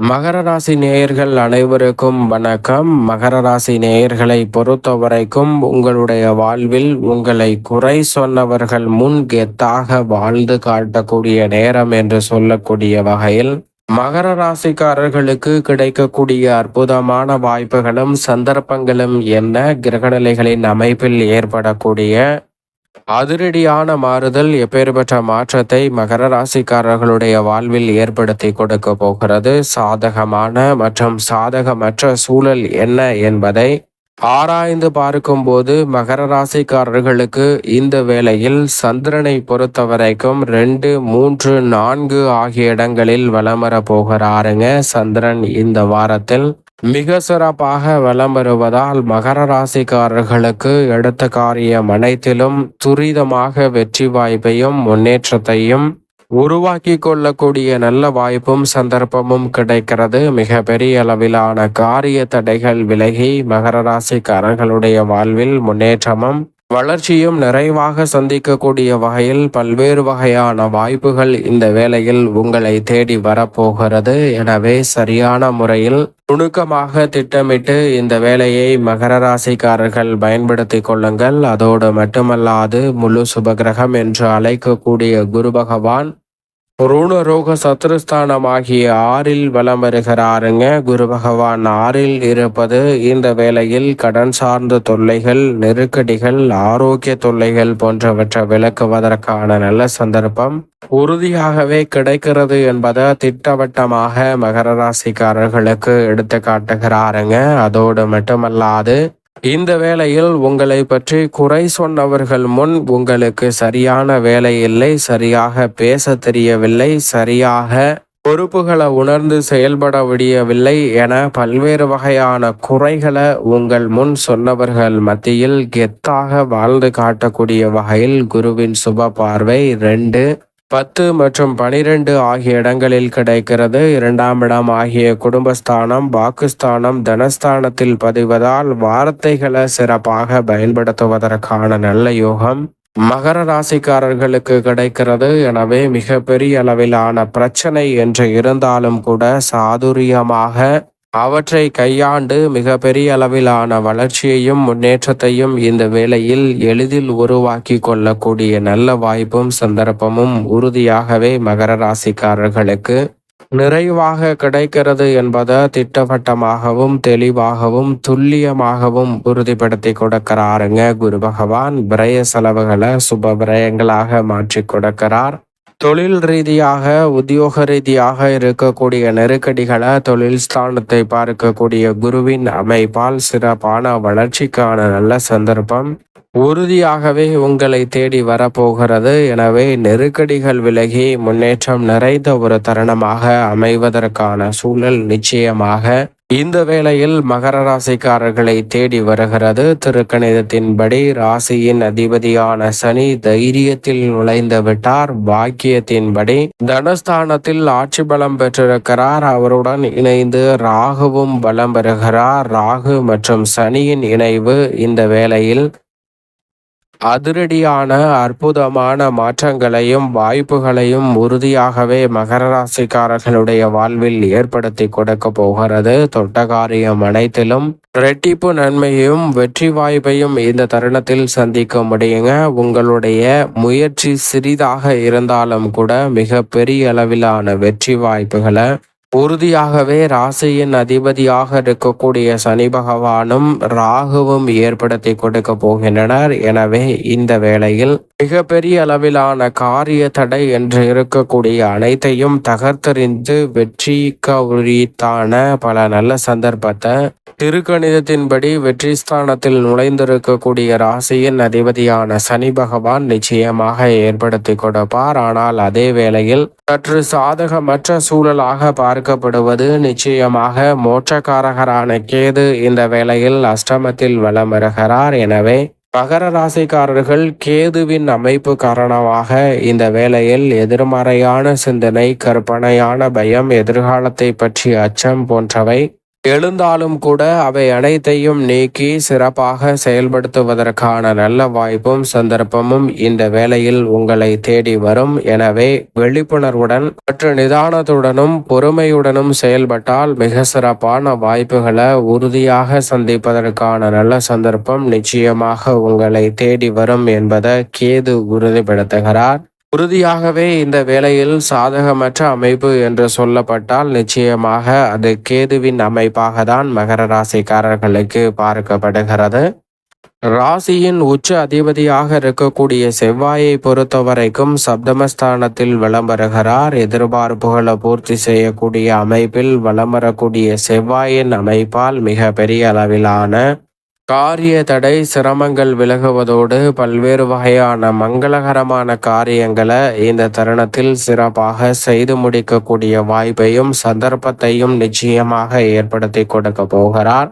மகர ராசி நேயர்கள் அனைவருக்கும் வணக்கம். மகர ராசி நேயர்களை பொறுத்தவரைக்கும் உங்களுடைய வாழ்வில் உங்களை குறை சொன்னவர்கள் முன் கெத்தாக வாழ்ந்து காட்டக்கூடிய நேரம் என்று சொல்லக்கூடிய வகையில் மகர ராசிக்காரர்களுக்கு கிடைக்கக்கூடிய அற்புதமான வாய்ப்புகளும் சந்தர்ப்பங்களும் என்ன, கிரகநிலைகளின் அமைப்பில் ஏற்படக்கூடிய அதிரடியான மாறுதல் எப்பேற்பட்ட மாற்றத்தை மகர ராசிக்காரர்களுடைய வாழ்வில் ஏற்படுத்தி கொடுக்க போகிறது, சாதகமான மற்றும் சாதகமற்ற சூழல் என்ன என்பதை ஆராய்ந்து பார்க்கும்போது மகர ராசிக்காரர்களுக்கு இந்த வேளையில் சந்திரனை பொறுத்தவரைக்கும் 2, 3, 4 ஆகிய இடங்களில் வலம் வர போகிறாருங்க. சந்திரன் இந்த வாரத்தில் மிக சிறப்பாக வலம் வருவதால் மகர ராசிக்காரர்களுக்கு எடுத்த காரியம் அனைத்திலும் துரிதமாக வெற்றி வாய்ப்பையும் முன்னேற்றத்தையும் உருவாக்கி கொள்ளக்கூடிய நல்ல வாய்ப்பும் சந்தர்ப்பமும் கிடைக்கிறது. மிக பெரிய அளவிலான காரிய தடைகள் விலகி மகர ராசிக்காரர்களுடைய வாழ்வில் முன்னேற்றமும் வளர்ச்சியும் நிறைவாக சந்திக்கக்கூடிய வகையில் பல்வேறு வகையான வாய்ப்புகள் இந்த வேளையில் உங்களை தேடி வரப்போகிறது. எனவே சரியான முறையில் நுணுக்கமாக திட்டமிட்டு இந்த வேலையை மகர ராசிக்காரர்கள் பயன்படுத்தி கொள்ளுங்கள். அதோடு மட்டுமல்லாது முழு சுபகிரகம் என்று அழைக்கக்கூடிய குரு பகவான் ருணரோக சத்ருஸ்தானமாகிய 6ல் வலம் வருகிறாருங்க. குரு பகவான் 6ல் இருப்பது இந்த வேளையில் கடன் சார்ந்த தொல்லைகள், நெருக்கடிகள், ஆரோக்கிய தொல்லைகள் போன்றவற்றை விளக்குவதற்கான நல்ல சந்தர்ப்பம் உறுதியாகவே கிடைக்கிறது என்பதை திட்டவட்டமாக மகர ராசிக்காரர்களுக்கு எடுத்து காட்டுகிறாருங்க. அதோடு மட்டுமல்லாது இந்த வேளையில் உங்களை பற்றி குறை சொன்னவர்கள் முன் உங்களுக்கு சரியான வேலை இல்லை, சரியாக பேச தெரியவில்லை, சரியாக பொறுப்புகளை உணர்ந்து செயல்பட முடியவில்லை என பல்வேறு வகையான குறைகளை உங்கள் முன் சொன்னவர்கள் மத்தியில் கெத்தாக வாழ்ந்து காட்டக்கூடிய வகையில் குருவின் சுப பார்வை 2, 10 மற்றும் 12 ஆகிய இடங்களில் கிடைக்கிறது. 2ஆம் இடம் ஆகிய குடும்பஸ்தானம், வாக்குஸ்தானம், தனஸ்தானத்தில் பதிவதால் வார்த்தைகளை சிறப்பாக பயன்படுத்துவதற்கான நல்ல யோகம் மகர ராசிக்காரர்களுக்கு கிடைக்கிறது. எனவே மிக பெரிய அளவிலான பிரச்சனை என்று இருந்தாலும் கூட சாதுரியமாக அவற்றை கையாண்டு மிக பெரிய அளவிலான வளர்ச்சியையும் முன்னேற்றத்தையும் இந்த வேளையில் எளிதில் உருவாக்கி கொள்ளக்கூடிய நல்ல வாய்ப்பும் சந்தர்ப்பமும் உறுதியாகவே மகர ராசிக்காரர்களுக்கு நிறைவாக கிடைக்கிறது என்பதை திட்டவட்டமாகவும் தெளிவாகவும் துல்லியமாகவும் உறுதிப்படுத்தி கொடுக்கிறாருங்க. குரு பகவான் விரய செலவுகளை சுப விரயங்களாக மாற்றி கொடுக்கிறார். தொழில் ரீதியாக உத்தியோக ரீதியாக இருக்கக்கூடிய நெருக்கடிகளை தொழில் ஸ்தானத்தை பார்க்கக்கூடிய குருவின் அமைப்பால் சிறப்பான வளர்ச்சிக்கான நல்ல சந்தர்ப்பம் உறுதியாகவே உங்களை தேடி வரப்போகிறது. எனவே நெருக்கடிகள் விலகி முன்னேற்றம் நிறைந்த ஒரு தருணமாக அமைவதற்கான சூழல் நிச்சயமாக இந்த வேளையில் மகர ராசிக்காரர்களை தேடி வருகிறது. திருக்கணிதத்தின்படி ராசியின் அதிபதியான சனி தைரியத்தில் நுழைந்து விட்டார். பாக்கியத்தின்படி தனஸ்தானத்தில் ஆட்சி பலம் பெற்றிருக்கிறார். அவருடன் இணைந்து ராகுவும் பலம் பெறுகிறார். ராகு மற்றும் சனியின் இணைவு இந்த வேளையில் அதிரடியான அற்புதமான மாற்றங்களையும் வாய்ப்புகளையும் உறுதியாகவே மகர ராசிக்காரர்களுடைய வாழ்வில் ஏற்படுத்தி கொடுக்க போகிறது. தொட்ட காரியம் அனைத்திலும் இரட்டிப்பு நன்மையும் வெற்றி வாய்ப்பையும் இந்த தருணத்தில் சந்திக்க முடியுங்க. உங்களுடைய முயற்சி சிறிதாக இருந்தாலும் கூட மிக பெரிய அளவிலான வெற்றி வாய்ப்புகளை உறுதியாகவே ராசியின் அதிபதியாக இருக்கக்கூடிய சனி பகவானும் ராகுவும் ஏற்படுத்தி கொடுக்க போகின்றனர். எனவே இந்த வேளையில் மிகப்பெரிய அளவிலான காரிய தடை என்று இருக்கக்கூடிய அனைத்தையும் தகர்த்தெறிந்து வெற்றிக்கு உரித்தான பல நல்ல சந்தர்ப்பத்தை திருக்கணிதத்தின்படி வெற்றி ஸ்தானத்தில் நுழைந்திருக்கக்கூடிய ராசியின் அதிபதியான சனி பகவான் நிச்சயமாக ஏற்படுத்தி கொடுப்பார். ஆனால் அதே வேளையில் சற்று சாதகமற்ற சூழலாக பார்க்கப்படுவது நிச்சயமாக மோட்சக்காரகரான கேது இந்த வேளையில் அஷ்டமத்தில் வலம் வருகிறார். எனவே மகர ராசிக்காரர்கள் கேதுவின் அமைப்பு காரணமாக இந்த வேளையில் எதிர்மறையான சிந்தனை, கற்பனையான பயம், எதிர்காலத்தை பற்றிய அச்சம் போன்றவை எழுந்தாலும் கூட அவை அனைத்தையும் நீக்கி சிறப்பாக செயல்படுத்துவதற்கான நல்ல வாய்ப்பும் சந்தர்ப்பமும் இந்த வேளையில் உங்களை தேடி வரும். எனவே விழிப்புணர்வுடன் மற்றும் நிதானத்துடனும் பொறுமையுடனும் செயல்பட்டால் மிக சிறப்பான வாய்ப்புகளை உறுதியாக சந்திப்பதற்கான நல்ல சந்தர்ப்பம் நிச்சயமாக உங்களை தேடி வரும் என்பதை கேது உறுதிப்படுத்துகிறார். உறுதியாகவே இந்த வேளையில் சாதகமற்ற அமைப்பு என்று சொல்லப்பட்டால் நிச்சயமாக அது கேதுவின் அமைப்பாக தான் மகர ராசிக்காரர்களுக்கு பார்க்கப்படுகிறது. ராசியின் உச்ச அதிபதியாக இருக்கக்கூடிய செவ்வாயை பொறுத்தவரைக்கும் சப்தமஸ்தானத்தில் வலம் வருகிறார். எதிர்பார்ப்புகளை பூர்த்தி செய்யக்கூடிய அமைப்பில் வலம் வரக்கூடிய செவ்வாயின் அமைப்பால் மிக பெரிய அளவிலான காரிய தடை சிரமங்கள் விலகுவதோடு பல்வேறு வகையான மங்களகரமான காரியங்களை இந்த தருணத்தில் சிறப்பாக செய்து முடிக்கக்கூடிய வாய்ப்பையும் சந்தர்ப்பத்தையும் நிச்சயமாக ஏற்படுத்தி கொடுக்க போகிறார்.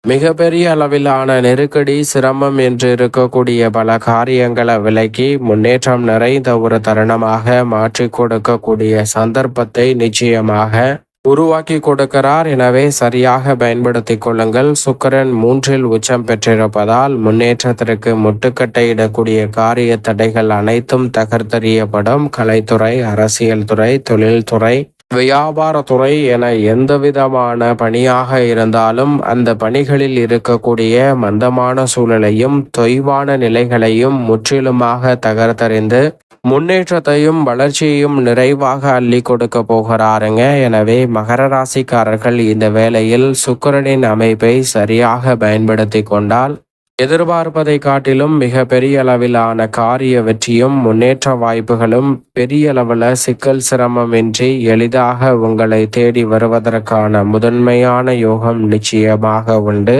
மிகப்பெரிய அளவிலான நெருக்கடி சிரமம் என்று இருக்கக்கூடிய பல காரியங்களை விலக்கி முன்னேற்றம் நிறைந்த ஒரு தருணமாக மாற்றி கொடுக்கக்கூடிய சந்தர்ப்பத்தை நிச்சயமாக உருவாக்கி கொடுக்கிறார். எனவே சரியாக பயன்படுத்தி கொள்ளுங்கள். சுக்கிரன் 3இல் உச்சம் பெற்றிருப்பதால் முன்னேற்றத்திற்கு முட்டுக்கட்டை இடக்கூடிய காரிய தடைகள் அனைத்தும் தகர்த்தெறியப்படும். கலைத்துறை, அரசியல் துறை, தொழில்துறை, வியாபாரத்துறை என எந்த விதமான பணியாக இருந்தாலும் அந்த பணிகளில் இருக்கக்கூடிய மந்தமான சூழலையும் தொய்வான நிலைகளையும் முற்றிலுமாக தகர்த்தறிந்து முன்னேற்றத்தையும் வளர்ச்சியையும் நிறைவாக அள்ளி கொடுக்க போகிறாருங்க. எனவே மகர ராசிக்காரர்கள் இந்த வேளையில் சுக்கிரனின் அமைப்பை சரியாக பயன்படுத்தி கொண்டால் எதிர்பார்ப்பதை காட்டிலும் மிக பெரிய அளவிலான காரிய வெற்றியும் முன்னேற்ற வாய்ப்புகளும் பெரிய அளவில் சிக்கல் சிரமமின்றி எளிதாக உங்களை தேடி வருவதற்கான முதன்மையான யோகம் நிச்சயமாக உண்டு.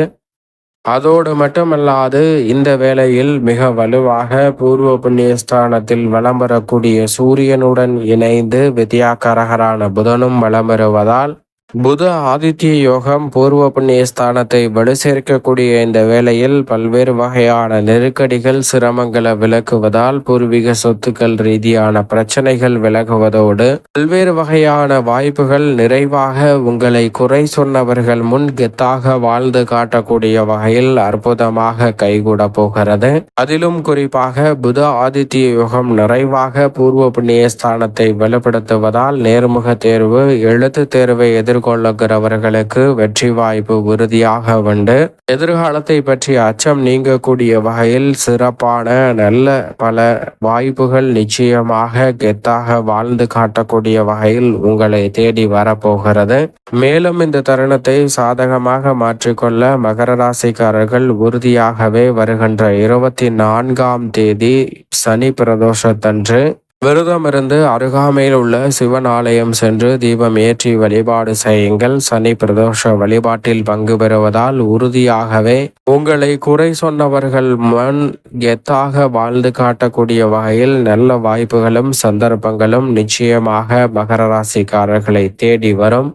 அதோடு மட்டுமல்லாது இந்த வேளையில் மிக வலுவாக பூர்வ புண்ணியஸ்தானத்தில் வலம் வரக்கூடிய சூரியனுடன் இணைந்து வித்யாகாரகரான புதனும் வலம் வருவதால் புத ஆதித்ய யோகம் பூர்வ புண்ணிய ஸ்தானத்தை வலு சேர்க்கக்கூடிய இந்த வேளையில் பல்வேறு வகையான நெருக்கடிகள் சிரமங்களை விலக்குவதால் பூர்வீக சொத்துக்கள் ரீதியான பிரச்சனைகள் விலகுவதோடு பல்வேறு வகையான வாய்ப்புகள் நிறைவாக உங்களை குறை சொன்னவர்கள் முன் கெத்தாக வாழ்ந்து காட்டக்கூடிய வகையில் அற்புதமாக கைகூட போகிறது. அதிலும் குறிப்பாக புத ஆதித்ய யோகம் நிறைவாக பூர்வ புண்ணிய ஸ்தானத்தை வலுப்படுத்துவதால் நேர்முக தேர்வு, எழுத்து தேர்வை கொள்ளுகிறவர்களுக்கு வெற்றி வாய்ப்பு உறுதியாக உண்டு. எதிர்காலத்தை பற்றிய அச்சம் நீங்கக்கூடிய வகையில் சிறப்பான நல்ல பல வாய்ப்புகள் நிச்சயமாக கெத்தாக வாழ்ந்து காட்டக்கூடிய வகையில் உங்களை தேடி வரப்போகிறது. மேலும் இந்த தருணத்தை சாதகமாக மாற்றிக்கொள்ள மகர ராசிக்காரர்கள் உறுதியாகவே வருகின்ற 24ஆம் தேதி சனி பிரதோஷத்தன்று விரதமிருந்து அருகாமையில் உள்ள சிவன் ஆலயம் சென்று தீபம் ஏற்றி வழிபாடு செய்யுங்கள். சனி பிரதோஷ வழிபாட்டில் பங்கு பெறுவதால் உறுதியாகவே உங்களை குறை சொன்னவர்கள் முன் கெத்தாக வாழ்ந்து காட்டக்கூடிய வகையில் நல்ல வாய்ப்புகளும் சந்தர்ப்பங்களும் நிச்சயமாக மகர ராசிக்காரர்களை தேடி வரும்.